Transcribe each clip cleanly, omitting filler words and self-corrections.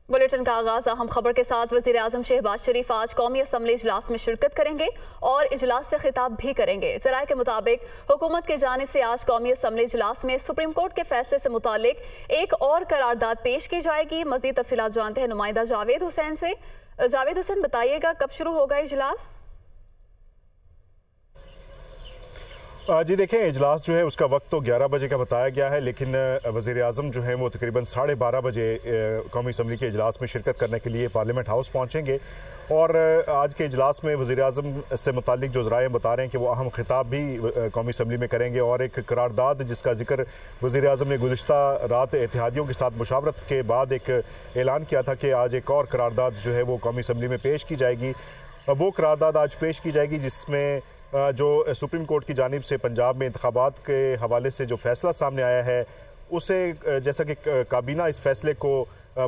Bulletin का आगाज अहम खबर के साथ। वज़ीर आज़म शहबाज शरीफ आज कौमी असम्बली इजलास में शिरकत करेंगे और इजलास से खिताब भी करेंगे। ज़राए के मुताबिक हुकूमत की जानिब से आज कौमी असम्बली इजलास में सुप्रीम कोर्ट के फैसले से मुतालिक एक और करारदाद पेश की जाएगी। मज़ीद तफसीलात जानते हैं नुमाइंदा जावेद हुसैन से। जावेद हुसैन, बताइएगा कब शुरू होगा इजलास? जी देखें, इजलास जो है उसका वक्त तो 11 बजे का बताया गया है, लेकिन वज़ीर आज़म जो है वो तकरीबन 12:30 बजे कौमी असम्बली के इजलास में शिरकत करने के लिए पार्लियामेंट हाउस पहुँचेंगे। और आज के इजलास में वज़ीर आज़म से मुतालिक जो ज़राए बता रहे हैं कि वो अहम खिताब भी कौमी असम्बली में करेंगे और एक करारदाद जिसका जिक्र वज़ीर आज़म ने गुज़िश्ता रात इत्तेहादियों के साथ मुशावरत के बाद एक ऐलान किया था कि आज एक और करारदाद जो है वो कौमी असम्बली में पेश की जाएगी। वो करारदाद आज पेश की जाएगी जिसमें जो सुप्रीम कोर्ट की जानिब से पंजाब में इंतखाबात के हवाले से जो फैसला सामने आया है उसे, जैसा कि काबीना इस फैसले को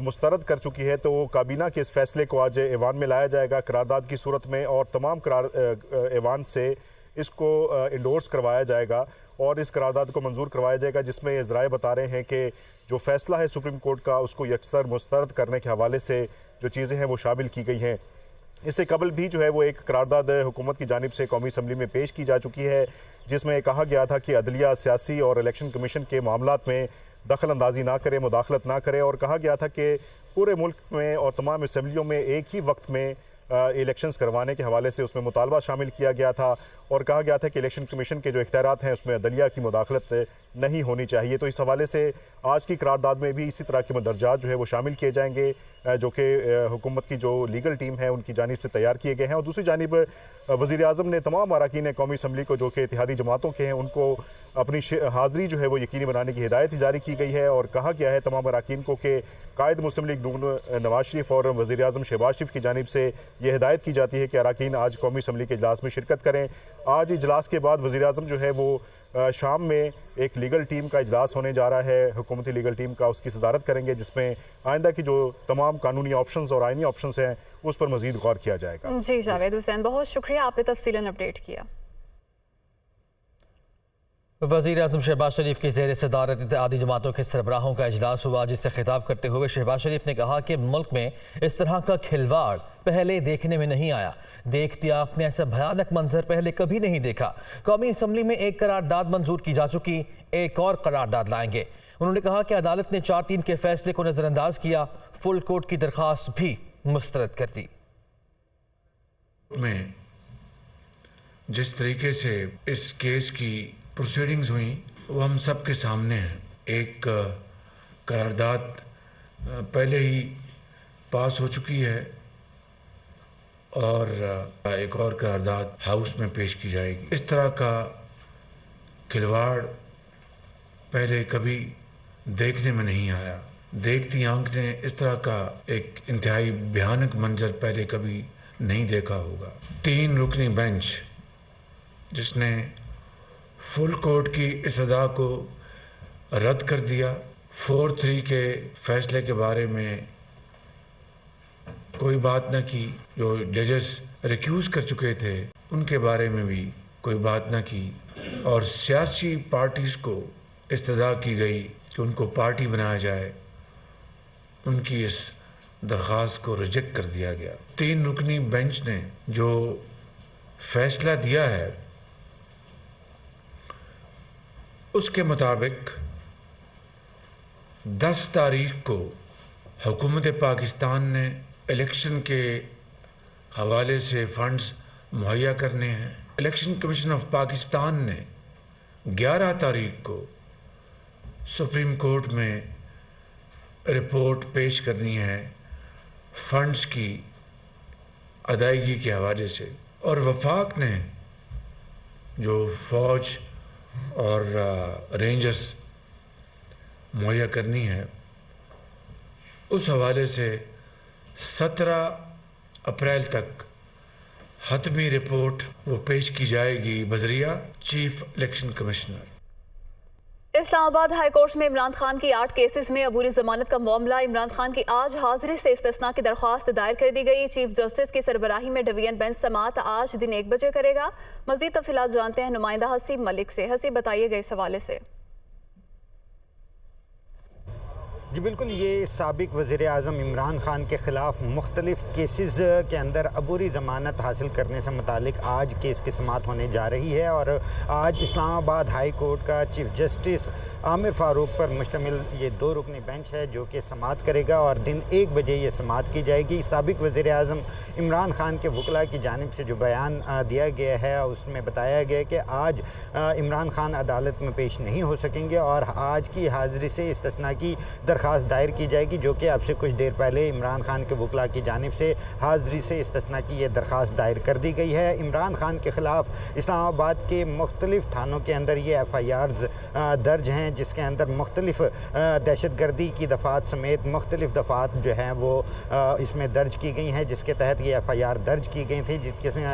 मुस्तरद कर चुकी है, तो काबीना के इस फैसले को आज ऐवान में लाया जाएगा करारदाद की सूरत में और तमाम ऐवान से इसको इंडोर्स करवाया जाएगा और इस करारदाद को मंजूर करवाया जाएगा, जिसमें ज़राए बता रहे हैं कि जो फैसला है सुप्रीम कोर्ट का उसको यकसर मुस्तरद करने के हवाले से जो चीज़ें हैं वो शामिल की गई हैं। इससे कबल भी जो है वो एक करारदाद हुकूमत की जानिब से कौमी असम्बली में पेश की जा चुकी है, जिसमें कहा गया था कि अदलिया सियासी और इलेक्शन कमीशन के मामलात में दखल अंदाजी ना करे, मुदाखलत ना करे, और कहा गया था कि पूरे मुल्क में और तमाम असम्बलियों में एक ही वक्त में इलेक्शंस करवाने के हवाले से उसमें मुतालबा शामिल किया गया था और कहा गया था कि इलेक्शन कमीशन के जो इख्तियारात हैं उसमें अदलिया की मुदाखलत नहीं होनी चाहिए। तो इस हवाले से आज की करारदाद में भी इसी तरह के मदरजात जो है वो शामिल किए जाएंगे, जो कि हुकूमत की जो लीगल टीम है उनकी जानिब से तैयार किए गए हैं। और दूसरी जानिब वज़ीर आज़म ने तमाम अरकान कौमी असम्बली को, जो कि इत्तेहादी जमातों के हैं, उनको अपनी हाज़िरी जो है वो यकीनी बनाने की हिदायत जारी की गई है और कहा गया है तमाम अरकान को कि कायद मुस्लिम लीग नून नवाज शरीफ और वज़ीर आज़म शहबाज शरीफ की जानिब से ये हिदायत की जाती है कि अरकान आज कौमी असम्बली के इजलास में शिरकत करें। आज इजलास के बाद वज़ीर आज़म जो है वो शाम में एक लीगल टीम का इजलास होने जा रहा है, हुकूमती लीगल टीम का, उसकी सदारत करेंगे, जिसमें आइंदा की जो तमाम कानूनी ऑप्शंस और आइनी ऑप्शंस हैं उस पर मज़ीद गौर किया जाएगा। जी जावेद हुसैन, बहुत शुक्रिया, आपने तफसीलन अपडेट किया। वज़ीर आज़म शहबाज शरीफ की ज़ेर सदारत इत्तेहादी जमातों के सरबराहों का इजलास हुआ, जिससे खिताब करते हुए शहबाज शरीफ ने कहा कि मुल्क में इस तरह का खिलवाड़ पहले देखने में नहीं आया। देखती आंख ने ऐसा भयानक मंजर पहले कभी नहीं देखा। कौमी असम्बली में एक करारदाद मंजूर की जा चुकी, एक और करारदाद लाएंगे। उन्होंने कहा कि अदालत ने 4-3 के फैसले को नजरअंदाज किया, फुल कोर्ट की दरख्वास्त भी मुस्तरद कर दी। में जिस तरीके से इस केस की प्रोसीडिंग्स हुई वो हम सब के सामने हैं। एक करारदाद पहले ही पास हो चुकी है और एक और करारदाद हाउस में पेश की जाएगी। इस तरह का खिलवाड़ पहले कभी देखने में नहीं आया। देखती आंख ने इस तरह का एक इंतहाई भयानक मंजर पहले कभी नहीं देखा होगा। 3 रुकनी बेंच जिसने फुल कोर्ट की इस अदा को रद्द कर दिया, 4-3 के फैसले के बारे में कोई बात न की, जो जजेस रिक्यूज़ कर चुके थे उनके बारे में भी कोई बात न की, और सियासी पार्टीज़ को इस्तदा की गई कि उनको पार्टी बनाया जाए, उनकी इस दरख्वास्त को रिजेक्ट कर दिया गया। 3 रुकनी बेंच ने जो फैसला दिया है उसके मुताबिक 10 तारीख को हुकूमत पाकिस्तान ने इलेक्शन के हवाले से फंड्स मुहैया करने हैं। इलेक्शन कमीशन ऑफ पाकिस्तान ने 11 तारीख को सुप्रीम कोर्ट में रिपोर्ट पेश करनी है फंड्स की अदायगी के हवाले से, और वफाक ने जो फ़ौज और रेंजर्स मुहैया करनी है उस हवाले से 17 अप्रैल तक हतमी रिपोर्ट वो पेश की जाएगी बजरिया chief election commissioner. Islamabad high court में इमरान खान की 8 केसेस में अबूरी जमानत का मामला। इमरान खान की आज हाजिरी से इस्तिस्ना की दरख्वास्त दायर कर दी गई। चीफ जस्टिस की सरबराही में डिवीजन बेंच समाअत आज दिन 1 बजे करेगा। मजीद तफसीलात जानते हैं नुमाइंदा हसीब मलिक से। हसीब, बताइएगा इस हवाले से। जी बिल्कुल, ये साबिक वज़ीर आज़म इमरान खान के ख़िलाफ़ मुख्तलिफ़ केसेस के अंदर अबूरी ज़मानत हासिल करने से मुतालिक आज केस की समाअत होने जा रही है। और आज इस्लामाबाद हाई कोर्ट का चीफ जस्टिस आमिर फ़ारूक पर मुश्तमिल ये 2 रुकनी बेंच है जो कि समाअत करेगा और दिन 1 बजे ये समाअत की जाएगी। साबिक वज़ीर आज़म इमरान खान के वकला की जानिब से जो बयान दिया गया है उसमें बताया गया कि आज इमरान खान अदालत में पेश नहीं हो सकेंगे और आज की हाज़िरी से इस्तिस्ना की दरख्वास्त दायर की जाएगी, जो कि अब से कुछ देर पहले इमरान खान के वकला की जानिब से हाज़िरी से इस्तिस्ना की ये दरख्वास्त दायर कर दी गई है। इमरान खान के ख़िलाफ़ इस्लामाबाद के मुख्तलिफ़ थानों के अंदर ये FIRs दर्ज हैं जिसके अंदर मुख्तलिफ़ दहशतगर्दी की दफ़ात समेत मुख्तलिफ़ दफ़ात जो हैं वो इसमें दर्ज की गई हैं, जिसके तहत ये FIR दर्ज की गई थी,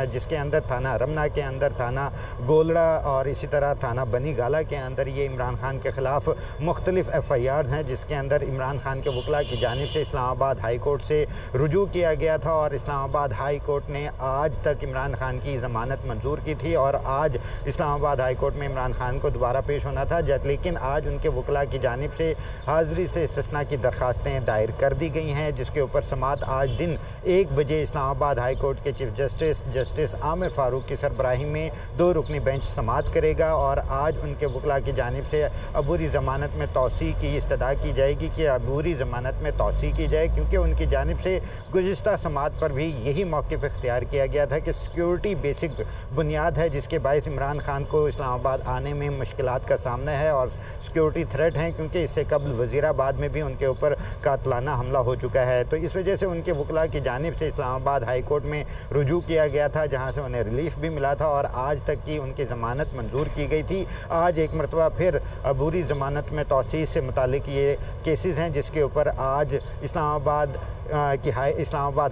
जिसके अंदर थाना रमना के अंदर, थाना गोलड़ा और इसी तरह थाना बनी गाला के अंदर ये इमरान खान के ख़िलाफ़ मुख्तलिफ़ FIRs हैं, जिसके अंदर इमरान खान के वकला की जानिब से इस्लामाबाद हाई कोर्ट से रुजू किया गया था और इस्लामाबाद हाई कोर्ट ने आज तक इमरान खान की ज़मानत मंजूर की थी और आज इस्लामाबाद हाई कोर्ट में इमरान खान को दोबारा पेश होना था, लेकिन आज उनके वकला की जानिब से हाज़िरी से इस्तिस्ना की दरख्वास्तें दायर कर दी गई हैं, जिसके ऊपर समाअत आज दिन 1 बजे इस्लामाबाद हाई कोर्ट के चीफ जस्टिस आमिर फ़ारूक की सरबराही में 2 रुकनी बेंच समाअत करेगा और आज उनके वकला की जानिब से अबूरी ज़मानत में तौसी की इस्तदा की जाएगी कि अबूरी ज़मानत में तौसी की जाए, क्योंकि उनकी जानिब से गुज़िश्ता समाअत पर भी यही मौक़िफ़ इख्तियार किया गया था कि सिक्योरिटी बेसिक बुनियाद है जिसके बायस इमरान खान को इस्लामाबाद आने में मुश्किलात का सामना है और सिक्योरिटी थ्रेट हैं, क्योंकि इससे कबल वज़ीराबाद में भी उनके ऊपर कातलाना हमला हो चुका है। तो इस वजह से उनके वकला की जानिब से इस्लामाबाद हाई कोर्ट में रुजू किया गया था, जहाँ से उन्हें रिलीफ भी मिला था और आज तक की उनकी ज़मानत मंजूर की गई थी। आज एक मरतबा फिर अबूरी ज़मानत में तौसीह से मुतालिक ये केसेस हैं जिसके ऊपर आज इस्लामाबाद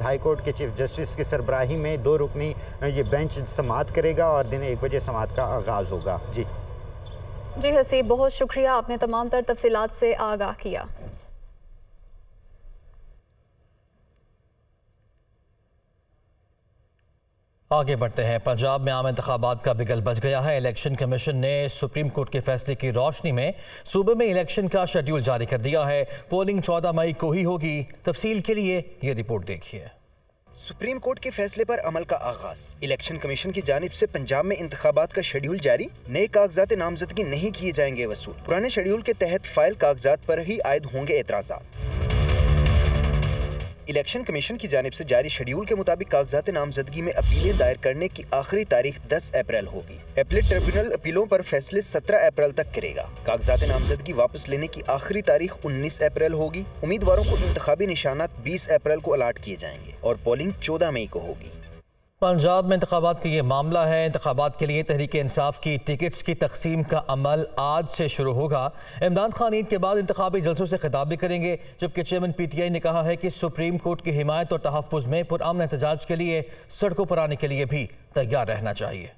हाई कोर्ट के चीफ जस्टिस की सरबराही में 2 रुकनी ये बेंच समाअत करेगा और दिन 1 बजे समाअत का आगाज़ होगा। जी हसीब, बहुत शुक्रिया, आपने तमाम तर तफसीलात से आगाह किया। आगे बढ़ते हैं। पंजाब में आम इंतखाबात का बिगल बज गया है। इलेक्शन कमीशन ने सुप्रीम कोर्ट के फैसले की रोशनी में सूबे में इलेक्शन का शेड्यूल जारी कर दिया है। पोलिंग 14 मई को ही होगी। तफसील के लिए ये रिपोर्ट देखिए। सुप्रीम कोर्ट के फैसले पर अमल का आगाज। इलेक्शन कमीशन की जानिब से पंजाब में इंतखाबात का शेड्यूल जारी। नए कागजात नामजदगी नहीं किए जाएंगे वसूल। पुराने शेड्यूल के तहत फाइल कागजात पर ही आयद होंगे एतराज़ात। इलेक्शन कमीशन की जानिब से जारी शेड्यूल के मुताबिक कागजात नामजदगी में अपीलें दायर करने की आखिरी तारीख 10 अप्रैल होगी। एपलेट ट्रिब्यूनल अपीलों पर फैसले 17 अप्रैल तक करेगा। कागजात नामजदगी वापस लेने की आखिरी तारीख 19 अप्रैल होगी। उम्मीदवारों को इंतखाबी निशानात 20 अप्रैल को अलाट किए जाएंगे और पोलिंग 14 मई को होगी। पंजाब में इंतखाबात का ये मामला है। इंतखाबात के लिए तहरीक इंसाफ की टिकट्स की तकसीम का अमल आज से शुरू होगा। इमरान खान ईद के बाद इंतखाबी जलसों से खिताब भी करेंगे, जबकि चेयरमैन PTI ने कहा है कि सुप्रीम कोर्ट की हिमायत और तहफ़्फ़ुज़ में पुरअमन एहतजाज के लिए सड़कों पर आने के लिए भी तैयार रहना चाहिए।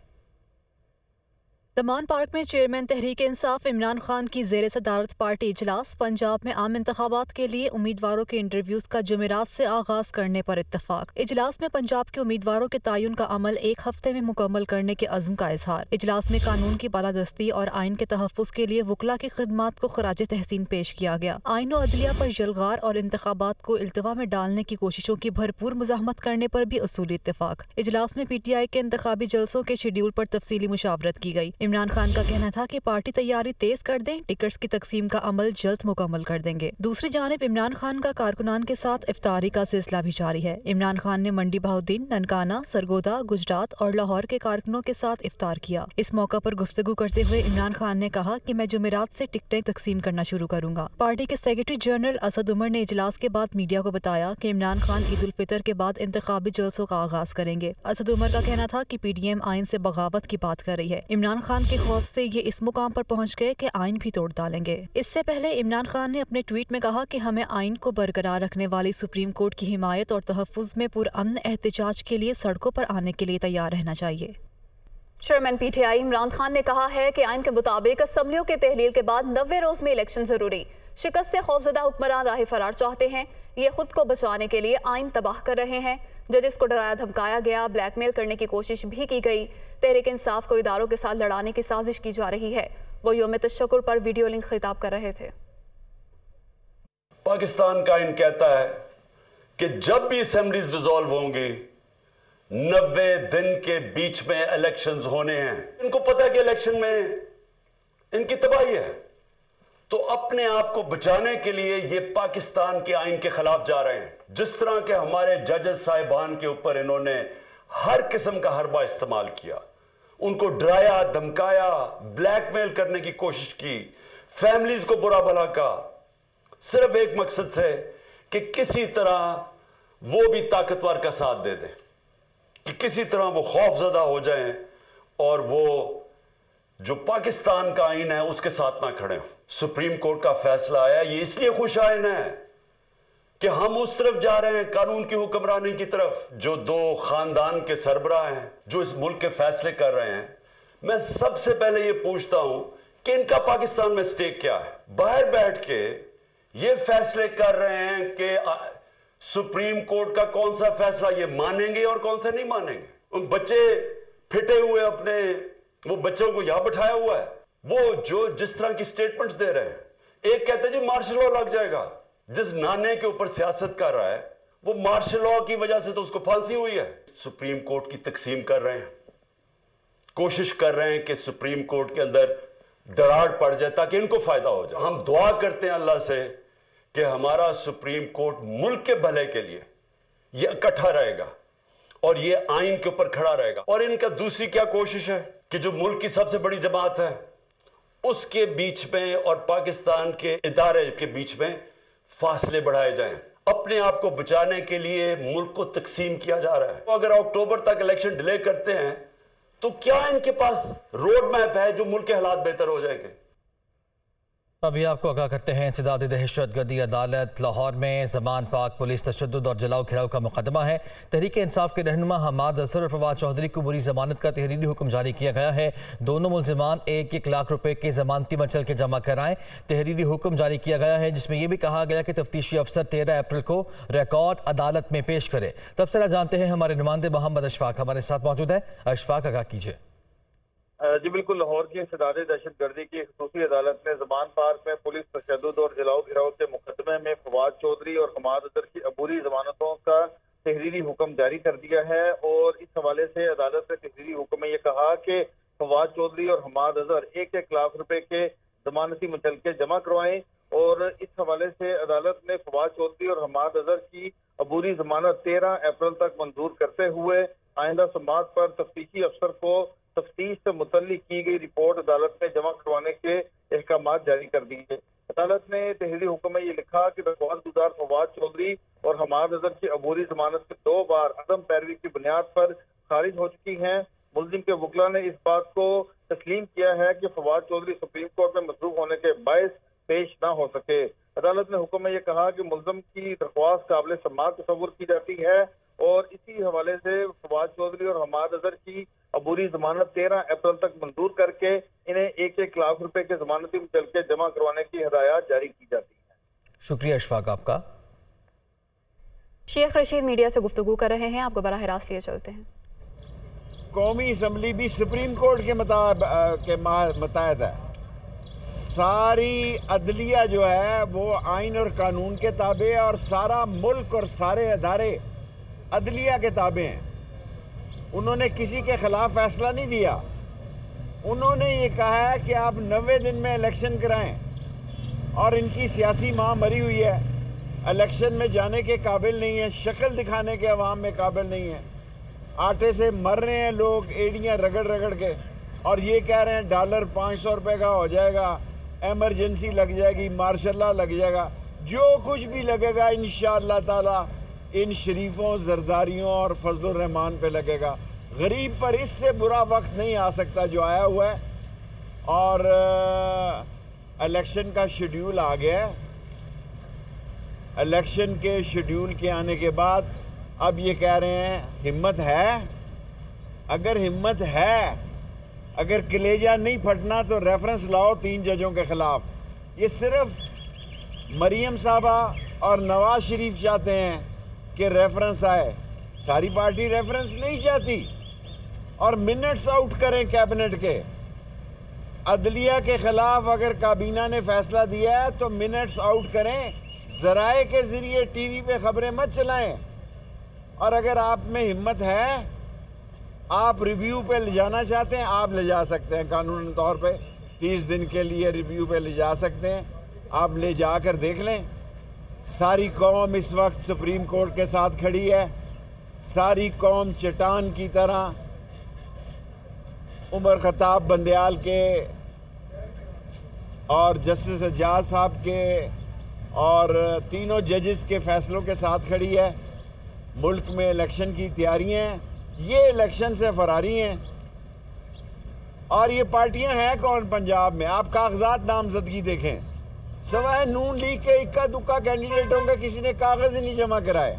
दमान पार्क में चेयरमैन तहरीक इंसाफ इमरान खान की ज़ेर सदारत पार्टी इजलास। पंजाब में आम इंतखाबात के लिए उम्मीदवारों के इंटरव्यूज का जुमेरात से आगाज करने पर इत्तफाक। इजलास में पंजाब के उम्मीदवारों के तयन का अमल 1 हफ्ते में मुकम्मल करने के अज़्म का इजहार। इजलास में कानून की बालादस्ती और आइन के तहफ़्फ़ुज़ के लिए वकला की खिदमात को खराज तहसीन पेश किया गया। आइन और अदलिया पर जलगार और इंतखाबात को इल्तवा में डालने की कोशिशों की भरपूर मुज़ाहमत करने पर भी उसूली इत्तफाक। इजलास में PTI के इंतखाबी जलसों के शेड्यूल पर तफसीली मुशावरत की गई। इमरान खान का कहना था कि पार्टी तैयारी तेज कर दें, टिकट्स की तकसीम का अमल जल्द मुकम्मल कर देंगे। दूसरी जानिब इमरान खान का कारकुनान के साथ इफ्तारी का सिलसिला भी जारी है। इमरान खान ने मंडी बहाउद्दीन, ननकाना, सरगोदा, गुजरात और लाहौर के कारकुनों के साथ इफ्तार किया। इस मौका पर गुफ्तगू करते हुए इमरान खान ने कहा कि मैं जुमेरात से टिकटें तकसीम करना शुरू करूंगा। पार्टी के सेक्रेटरी जनरल असद उमर ने इजलास के बाद मीडिया को बताया कि इमरान खान ईद उल फितर के बाद इंतखाबी जलसों का आगाज करेंगे। असद उमर का कहना था कि PDM आइन से बगावत की बात कर रही है। इमरान खान के खौफ से ये इस मुकाम पर पहुंच गए कि आइन भी तोड़ डालेंगे। इससे पहले इमरान खान ने अपने ट्वीट में कहा कि हमें आइन को बरकरार रखने वाली सुप्रीम कोर्ट की हिमायत और तहफ़्फ़ुज़ में पुरअमन एहतजाज के लिए सड़कों पर आने के लिए तैयार रहना चाहिए। चेयरमैन PTI इमरान खान ने कहा है कि आइन के मुताबिक असम्बलियों के तहलील के बाद 90 रोज में इलेक्शन जरूरी। शिकस्त से खौफजदा हुक्मरान राह फरार चाहते हैं। ये खुद को बचाने के लिए आइन तबाह कर रहे हैं। जजेस को डराया धमकाया गया, ब्लैकमेल करने की कोशिश भी की गई। तहरीक इंसाफ को इदारों के साथ लड़ाने की साजिश की जा रही है। वो यौम तशक्कुर पर वीडियो लिंक खिताब कर रहे थे। पाकिस्तान का आइन कहता है कि जब भी असेंबलीज डिसॉल्व होंगी 90 दिन के बीच में इलेक्शंस होने हैं। इनको पता है कि इलेक्शन में इनकी तबाही है, तो अपने आप को बचाने के लिए ये पाकिस्तान के आइन के खिलाफ जा रहे हैं। जिस तरह के हमारे जजेस साहिबान के ऊपर इन्होंने हर किस्म का हरबा इस्तेमाल किया, उनको डराया, धमकाया, ब्लैकमेल करने की कोशिश की, फैमिलीज को बुरा भला कहा, सिर्फ एक मकसद से कि किसी तरह वो भी ताकतवर का साथ दे दें, कि किसी तरह वो खौफजदा हो जाएं और वो जो पाकिस्तान का आइन है उसके साथ ना खड़े हो। सुप्रीम कोर्ट का फैसला आया, ये इसलिए खुश आइन है कि हम उस तरफ जा रहे हैं, कानून की हुक्मरानी की तरफ। जो दो खानदान के सरबराह हैं जो इस मुल्क के फैसले कर रहे हैं, मैं सबसे पहले ये पूछता हूं कि इनका पाकिस्तान में स्टेक क्या है। बाहर बैठ के ये फैसले कर रहे हैं कि सुप्रीम कोर्ट का कौन सा फैसला ये मानेंगे और कौन सा नहीं मानेंगे। उन बच्चे फिटे हुए अपने वो बच्चों को यहां बैठाया हुआ है, वो जो जिस तरह की स्टेटमेंट्स दे रहे हैं, एक कहते हैं जी मार्शल लॉ लग जाएगा। जिस नाने के ऊपर सियासत कर रहा है वो मार्शल लॉ की वजह से तो उसको फांसी हुई है। सुप्रीम कोर्ट की तकसीम कर रहे हैं, कोशिश कर रहे हैं कि सुप्रीम कोर्ट के अंदर दरार पड़ जाए ताकि इनको फायदा हो जाए। हम दुआ करते हैं अल्लाह से कि हमारा सुप्रीम कोर्ट मुल्क के भले के लिए ये इकट्ठा रहेगा और ये आइन के ऊपर खड़ा रहेगा। और इनका दूसरी क्या कोशिश है कि जो मुल्क की सबसे बड़ी जमात है उसके बीच में और पाकिस्तान के इदारे के बीच में फासले बढ़ाए जाएं। अपने आप को बचाने के लिए मुल्क को तकसीम किया जा रहा है। तो अगर अक्टूबर तक इलेक्शन डिले करते हैं तो क्या इनके पास रोड मैप है जो मुल्क के हालात बेहतर हो जाएंगे? अभी आपको आगाह करते हैं, इंसदाद दहशतगर्दी अदालत लाहौर में जमान पाक पुलिस तशद्दुद और जलाओ घिराव का मुकदमा है। तहरीक इंसाफ के रहनुमा हमाद अजहर और फवाद चौधरी को बुरी जमानत का तहरीरी हुक्म जारी किया गया है। दोनों मुलजिमान 1-1 लाख रुपए के जमानती मचल के जमा कराएं। तहरीरी हुक्म जारी किया गया है जिसमें यह भी कहा गया कि तफ्तीशी अफसर 13 अप्रैल को रिकॉर्ड अदालत में पेश करे। तफसीला जानते हैं, हमारे नुमाइंदे मोहम्मद अशफाक हमारे साथ मौजूद है। अशफाक, आगाह कीजिए। जी बिल्कुल, लाहौर की इंसदाद दहशतगर्दी की खसूसी अदालत ने जमान पार्क में पुलिस तशद्दुद और जलाओ घिराव के मुकदमे में फवाद चौधरी और हमाद अजहर की अबूरी जमानतों का तहरीरी हुक्म जारी कर दिया है। और इस हवाले से अदालत ने तहरीरी हुक्म में ये कहा कि फवाद चौधरी और हमाद अजहर 1-1 लाख रुपए के जमानती मुचलके जमा करवाएं। और इस हवाले से अदालत ने फवाद चौधरी और हमाद अजहर की अबूरी जमानत 13 अप्रैल तक मंजूर करते हुए आइंदा समात पर तफ्तीशी अफसर को तफ्तीश से मुतल्लिक की गई रिपोर्ट अदालत में जमा करवाने के अहकाम जारी कर दिए। अदालत ने तहरीरी हुक्म में ये लिखा कि दरख्वास्त गुजार फवाद चौधरी और हमाद अजहर की अबूरी जमानत के 2 बार अदम पैरवी की बुनियाद पर खारिज हो चुकी हैं। मुल्जिम के वकला ने इस बात को तस्लीम किया है कि फवाद चौधरी सुप्रीम कोर्ट में मसरूफ होने के बायस पेश न हो सके। अदालत ने हुक्म में यह कहा कि मुल्जिम की दरख्वास्त काबिल समाअत तस्वुर की जाती है और इसी हवाले से फवाद चौधरी और हमाद अजहर की अबूरी जमानत 13 अप्रैल तक मंजूर करके इन्हें 1-1 लाख रुपए के जमानती मुचलके जमा करवाने की हिदायत जारी की जाती है। शुक्रिया अशफाक आपका। शेख रशीद मीडिया से गुफ्तगू कर रहे हैं, आपको बराह रास्त लिए चलते हैं। कौमी असम्बली भी सुप्रीम कोर्ट के मुताबिक है। सारी अदलिया जो है वो आइन और कानून के ताबे है और सारा मुल्क और सारे अदारे अदलिया के ताबे हैं। उन्होंने किसी के खिलाफ फैसला नहीं दिया। उन्होंने ये कहा है कि आप 90 दिन में इलेक्शन कराएं और इनकी सियासी माँ मरी हुई है, इलेक्शन में जाने के काबिल नहीं है, शक्ल दिखाने के अवाम में काबिल नहीं है। आटे से मर रहे हैं लोग एड़ियाँ रगड़ रगड़ के और ये कह रहे हैं डॉलर 500 रुपये का हो जाएगा, एमरजेंसी लग जाएगी, मार्शल लॉ लग जाएगा। जो कुछ भी लगेगा इंशाअल्लाह ताला इन शरीफों, जरदारियों और फजलुर रहमान पे लगेगा। गरीब पर इससे बुरा वक्त नहीं आ सकता जो आया हुआ है। और इलेक्शन का शेड्यूल आ गया है। इलेक्शन के शेड्यूल के आने के बाद अब ये कह रहे हैं हिम्मत है। अगर हिम्मत है, अगर कलेजा नहीं फटना तो रेफरेंस लाओ 3 जजों के खिलाफ। ये सिर्फ मरियम साहबा और नवाज शरीफ चाहते हैं कि रेफरेंस आए, सारी पार्टी रेफरेंस नहीं चाहती। और मिनट्स आउट करें कैबिनेट के। अदलिया के खिलाफ अगर काबीना ने फैसला दिया है तो मिनट्स आउट करें, ज़राए के ज़रिए टीवी पे खबरें मत चलाएं। और अगर आप में हिम्मत है, आप रिव्यू पे ले जाना चाहते हैं, आप ले जा सकते हैं कानूनी तौर पे। 30 दिन के लिए रिव्यू पे ले जा सकते हैं, आप ले जाकर देख लें। सारी कौम इस वक्त सुप्रीम कोर्ट के साथ खड़ी है। सारी कौम चट्टान की तरह उमर खताब बंदयाल के और जस्टिस एजाज साहब के और तीनों जजेस के फैसलों के साथ खड़ी है। मुल्क में इलेक्शन की तैयारियां हैं, ये इलेक्शन से फरारी हैं। और ये पार्टियां हैं कौन पंजाब में? आप कागजात नामजदगी देखें, सवाए नून लीग के इक्का दुक्का कैंडिडेटों के किसी ने कागज़ ही नहीं जमा कराए।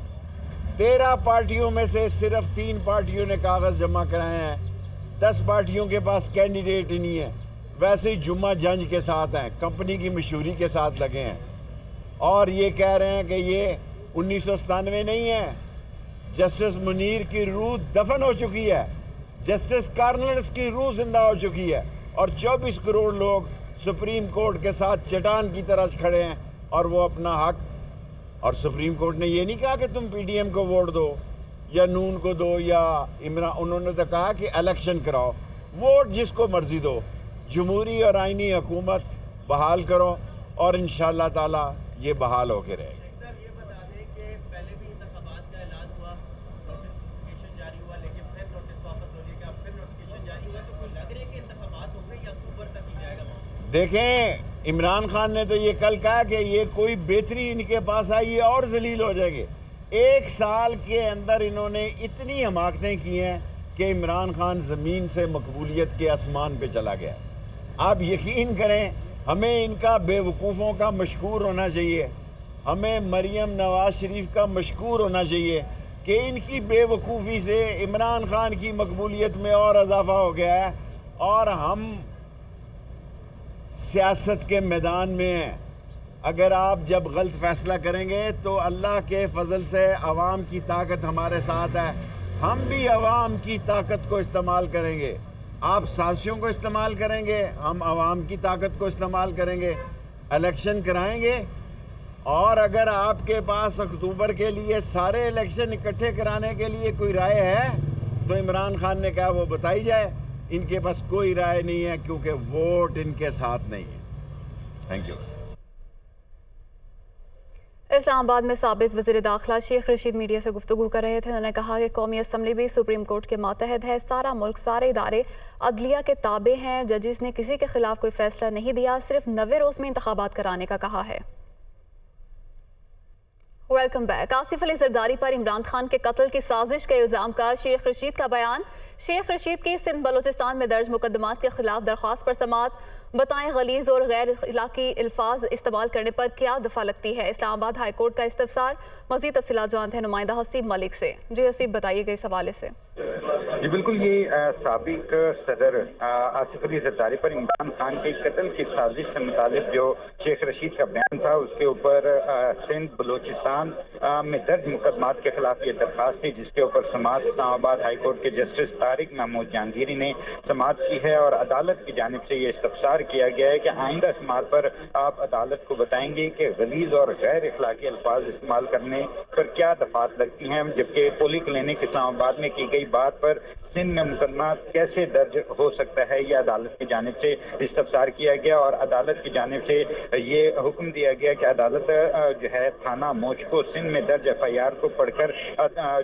13 पार्टियों में से सिर्फ 3 पार्टियों ने कागज़ जमा कराए हैं। 10 पार्टियों के पास कैंडिडेट ही नहीं है। वैसे ही जुम्मा जंज के साथ हैं, कंपनी की मशहूरी के साथ लगे हैं और ये कह रहे हैं कि ये 1997 नहीं है। जस्टिस मुनीर की रूह दफन हो चुकी है, जस्टिस कार्नल्स की रूह जिंदा हो चुकी है और 24 करोड़ लोग सुप्रीम कोर्ट के साथ चट्टान की तरह खड़े हैं और वो अपना हक। और सुप्रीम कोर्ट ने ये नहीं कहा कि तुम पीडीएम को वोट दो या नून को दो या इमरान, उन्होंने तो कहा कि इलेक्शन कराओ, वोट जिसको मर्जी दो, जमहूरी और आइनी हुकूमत बहाल करो और इंशाअल्लाह ताला ये बहाल होके रहेगा। देखें, इमरान खान ने तो ये कल कहा कि ये कोई बेहतरी इनके पास आई, ये और जलील हो जाएंगे। 1 साल के अंदर इन्होंने इतनी हमाकतें की हैं कि इमरान खान ज़मीन से मकबूलियत के आसमान पे चला गया। आप यकीन करें, हमें इनका बेवकूफ़ों का मशकूर होना चाहिए, हमें मरियम नवाज शरीफ का मशकूर होना चाहिए कि इनकी बेवकूफ़ी से इमरान खान की मकबूलियत में और इजाफा हो गया है। और हम सियासत के मैदान में हैं। अगर आप जब गलत फैसला करेंगे तो अल्लाह के फजल से अवाम की ताकत हमारे साथ है, हम भी अवाम की ताकत को इस्तेमाल करेंगे। आप साजिशों को इस्तेमाल करेंगे, हम अवाम की ताकत को इस्तेमाल करेंगे, इलेक्शन कराएंगे। और अगर आपके पास अक्टूबर के लिए सारे इलेक्शन इकट्ठे कराने के लिए कोई राय है तो इमरान खान ने कहा वो बताई जाए। इनके पास कोई राय नहीं है क्योंकि वोट इनके साथ नहीं है। Thank you. इस्लामाबाद में साबिक वज़ीर दाखिला शेख रशीद मीडिया से गुफ्तगू कर रहे थे। उन्होंने कहा कि कौमी असम्बली भी सुप्रीम कोर्ट के मातहत है, सारा मुल्क, सारे इदारे अदलिया के ताबे हैं। जजिस ने किसी के खिलाफ कोई फैसला नहीं दिया, सिर्फ 90 रोज़ में इंतखाबात कराने का कहा है। Welcome back. आसिफ अली जरदारी पर इमरान खान के कत्ल की साजिश के इल्ज़ाम का शेख रशीद का बयान। शेख रशीद की सिंध बलोचिस्तान में दर्ज मुकदमात के खिलाफ दरख्वास्त पर समाअत। बताएं, गलीज और गैर इखलाकी अल्फाज इस्तेमाल करने पर क्या दफा लगती है? इस्लामाबाद हाई कोर्ट का इस्तफसार। मज़ीद तफसीलात जानते हैं नुमाइंदा हसीब मलिक से। जी हसीब, बताइएगा इस हवाले से। जी बिल्कुल, ये साबिक सदर आसिफ अली जरदारी पर इमरान खान के कत्ल की साजिश से मुतालिक जो शेख रशीद का बयान था, उसके ऊपर सिंध बलोचिस्तान में दर्ज मुकदमात के खिलाफ ये दरख्वास्त थी, जिसके ऊपर समाअत इस्लामाबाद हाई कोर्ट के जस्टिस तारिक महमूद जहांगीरी ने समाअत की है और अदालत की जानिब से ये इस्तफसार किया गया है कि आइंदा समाअत पर आप अदालत को बताएंगे कि गलीज और गैर इखलाकी अल्फाज इस्तेमाल करने पर क्या दफात लगती हैं। जबकि पोली क्लिनिक इस्लामाबाद में की गई बात पर सिंध में मुकदमा कैसे दर्ज हो सकता है, यह अदालत की जानिब से इस्तफसार किया गया और अदालत की जानिब से ये हुक्म दिया गया कि अदालत जो है थाना मोच को सिंध में दर्ज FIR को पढ़कर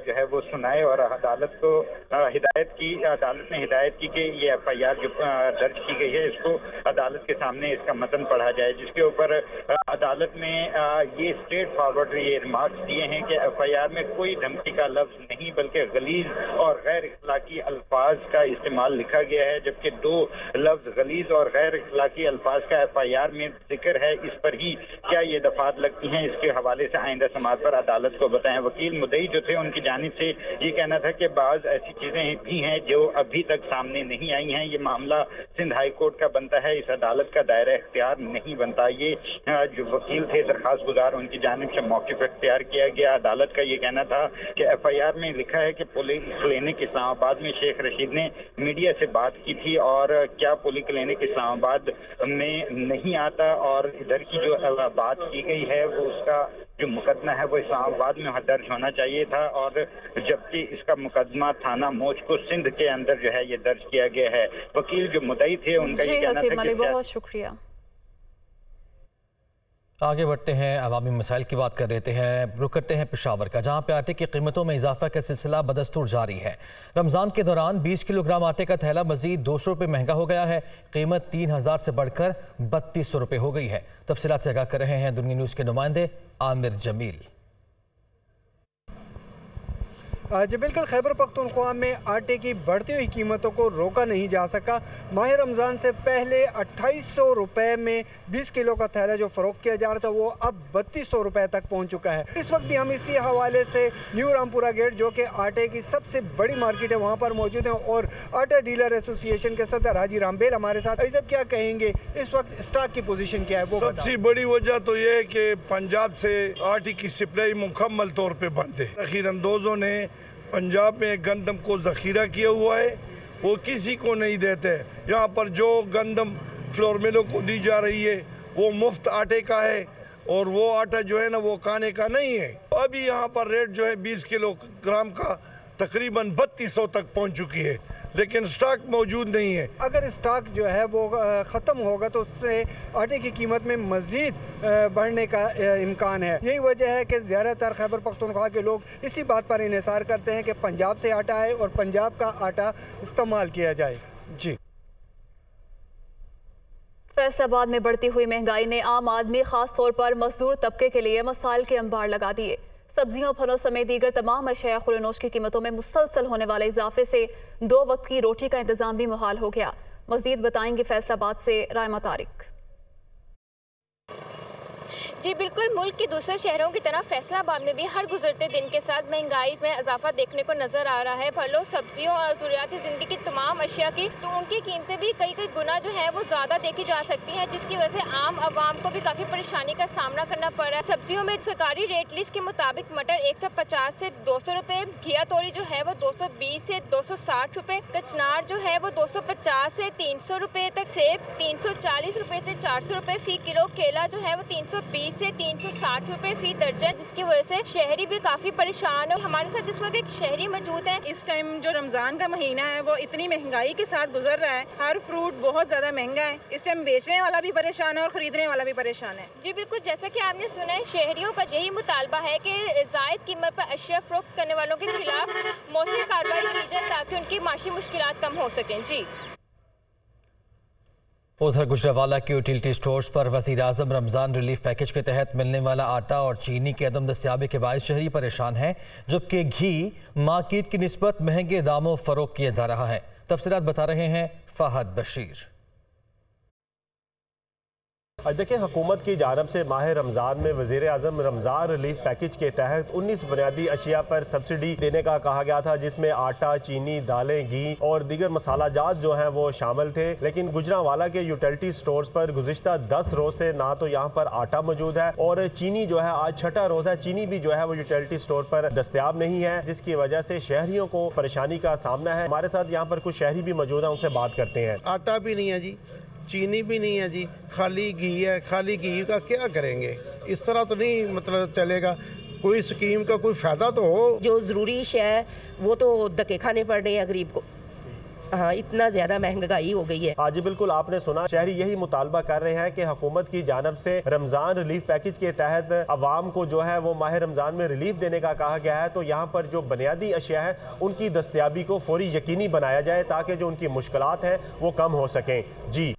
जो है वो सुनाए और अदालत को अदालत ने हिदायत की कि ये FIR जो दर्ज की गई है इसको अदालत के सामने इसका मतन पढ़ा जाए, जिसके ऊपर अदालत ने ये स्ट्रेट फॉरवर्ड ये रिमार्क्स दिए हैं कि FIR में कोई धमकी का लफ्ज नहीं बल्कि गलीज और गैर इखलाकी अल्फाज का इस्तेमाल लिखा गया है। जबकि 2 लफ्ज गलीज और गैर इखलाकी अल्फाज का FIR में जिक्र है, इस पर ही क्या ये दफात लगती हैं, इसके हवाले से आइंदा समाअत पर अदालत को बताएं। वकील मुद्दई जो थे उनकी जानिब से ये कहना था कि बाज ऐसी चीजें भी हैं जो अभी तक सामने नहीं आई हैं, ये मामला सिंध हाई कोर्ट का बनता है, इस अदालत का दायरा इख्तियार नहीं बनता। ये जो वकील थे दरखास्त गुजार, उनकी जानिब से मौक़िफ़ इख्तियार किया गया। अदालत का ये कहना था कि FIR में लिखा है कि पुलिस क्लिनिक इस्लामाबाद इस्लामाबाद में शेख रशीद ने मीडिया से बात की थी और क्या पोलिंग क्लिनिक इस्लामाबाद में नहीं आता और इधर की जो बात की गई है वो उसका जो मुकदमा है वो इस्लामाबाद में दर्ज होना चाहिए था और जबकि इसका मुकदमा थाना मौज को सिंध के अंदर जो है ये दर्ज किया गया है। वकील जो मुद्दई थे उनका ये कहना था कि बहुत शुक्रिया। आगे बढ़ते हैं, अवामी मसाइल की बात कर लेते हैं। रुक करते हैं पेशावर का, जहां पे आटे की कीमतों में इजाफा का सिलसिला बदस्तूर जारी है। रमज़ान के दौरान 20 किलोग्राम आटे का थैला मजीद 200 रुपये महंगा हो गया है। कीमत 3000 से बढ़कर 3200 रुपये हो गई है। तफसीलात से आगाह कर रहे हैं दुनिया न्यूज़ के नुमाइंदे आमिर जमील। जी बिल्कुल, खैबर पख्तूनख्वा में आटे की बढ़ती हुई कीमतों को रोका नहीं जा सका। माह रमज़ान से पहले 2800 रुपये में 20 किलो का थैला जो फ़रोख्त किया जा रहा था वो अब 3200 रुपये तक पहुंच चुका है। इस वक्त भी हम इसी हवाले से न्यू रामपुरा गेट जो कि आटे की सबसे बड़ी मार्केट है वहाँ पर मौजूद हैं और आटा डीलर एसोसिएशन के सदर हाजी रामबेल हमारे साथ। ऐसे क्या कहेंगे, इस वक्त स्टॉक की पोजीशन क्या है? वो सबसे बड़ी वजह तो ये है कि पंजाब से आटे की सप्लाई मुकम्मल तौर पर बंद है। ज़ख़ीरअंदोज़ों ने पंजाब में गंदम को ज़ख़ीरा किया हुआ है, वो किसी को नहीं देते। यहाँ पर जो गंदम फ्लोर मिलों को दी जा रही है वो मुफ्त आटे का है और वो आटा जो है ना वो खाने का नहीं है। अभी यहाँ पर रेट जो है 20 किलोग्राम का तकरीबन 3200 तक पहुँच चुकी है, लेकिन स्टॉक मौजूद नहीं है। अगर स्टॉक जो है वो ख़त्म होगा तो उससे आटे की कीमत में मज़ीद बढ़ने का इम्कान है। यही वजह है कि ज़्यादातर खैबर पख्तूनख्वा के लोग इसी बात पर इन्हिसार करते हैं कि पंजाब से आटा आए और पंजाब का आटा इस्तेमाल किया जाए। जी। फैसलाबाद में बढ़ती हुई महंगाई ने आम आदमी, खास तौर पर मजदूर तबके के लिए मसाइल के अंबार लगा दिए। सब्जियों, फलों समेत दीगर तमाम अशिया खुरनोश की कीमतों में मुसलसल होने वाले इजाफे से 2 वक्त की रोटी का इंतजाम भी मुहाल हो गया। मज़ीद बताएंगे फैसलाबाद से रायमा तारिक। जी बिल्कुल, मुल्क के दूसरे शहरों की तरह फैसलाबाद में भी हर गुजरते दिन के साथ महंगाई में इजाफा देखने को नजर आ रहा है। फलों, सब्जियों और ज़रूरियाती ज़िंदगी की तमाम अशिया की तो उनकी कीमतें भी कई गुना जो है वो ज़्यादा देखी जा सकती हैं, जिसकी वजह से आम आवाम को भी काफ़ी परेशानी का सामना करना पड़ रहा है। सब्जियों में सरकारी रेट लिस्ट के मुताबिक मटर 150 से 200 रुपये, घिया तोरी जो है वो 220 से 260 रुपये, कचनार जो है वो 250 से 300 रुपये तक, सेब 340 रुपये से 400 रुपये फ़ी किलो, केला जो है वो 320 से 360 रुपए फी दर्जन, जिसकी वजह से शहरी भी काफी परेशान है। हमारे साथ इस वक्त एक शहरी मौजूद है। इस टाइम जो रमजान का महीना है वो इतनी महंगाई के साथ गुजर रहा है, हर फ्रूट बहुत ज्यादा महंगा है। इस टाइम बेचने वाला भी परेशान है और खरीदने वाला भी परेशान है। जी बिल्कुल, जैसा कि आपने सुना है, शहरियों का यही मुतालबा है कि जायद कीमत पर अशिया फरोख्त करने वालों के खिलाफ मौसमी कार्रवाई की जाए ताकि उनकी माशी मुश्किलात कम हो सकें। जी। उधर गुजरावाला के यूटिलिटी स्टोर्स पर वज़ीर-ए-आज़म रमज़ान रिलीफ पैकेज के तहत मिलने वाला आटा और चीनी की अदम दस्तयाबी के बायस शहरी परेशान हैं, जबकि घी मार्केट की निस्बत महंगे दामों फरोख्त किया जा रहा है। तफसीलात बता रहे हैं फ़हद बशीर। देखिए, हुकूमत की जानब से माह रमज़ान में वज़ीर-ए-आज़म रमज़ान रिलीफ पैकेज के तहत 19 बुनियादी अशिया पर सब्सिडी देने का कहा गया था, जिसमें आटा, चीनी, दालें, घी और दीगर मसाला जात जो हैं वो शामिल थे। लेकिन गुजरांवाला के यूटिलिटी स्टोर्स पर गुज़िश्ता 10 रोज़ से ना तो यहाँ पर आटा मौजूद है और चीनी जो है आज 6ठा रोज़ है, चीनी भी जो है वो यूटिलिटी स्टोर पर दस्तयाब नहीं है, जिसकी वजह से शहरियों को परेशानी का सामना है। हमारे साथ यहाँ पर कुछ शहरी भी मौजूद हैं, उनसे बात करते हैं। आटा भी नहीं है जी, चीनी भी नहीं है जी, खाली घी है। खाली घी का क्या करेंगे? इस तरह तो नहीं मतलब चलेगा। कोई स्कीम का कोई फ़ायदा तो हो। जो ज़रूरी शय है वो तो धक्के खाने पड़ रहे हैं गरीब को। हाँ, इतना ज़्यादा महंगाई हो गई है। हाँ जी बिल्कुल, आपने सुना, शहरी यही मुतालबा कर रहे हैं कि हुकूमत की जानब से रमज़ान रिलीफ पैकेज के तहत अवाम को जो है वो माह रमज़ान में रिलीफ देने का कहा गया है, तो यहाँ पर जो बुनियादी अशिया है उनकी दस्तयाबी को फौरी यकीनी बनाया जाए ताकि जो उनकी मुश्किलात हैं वो कम हो सकें। जी।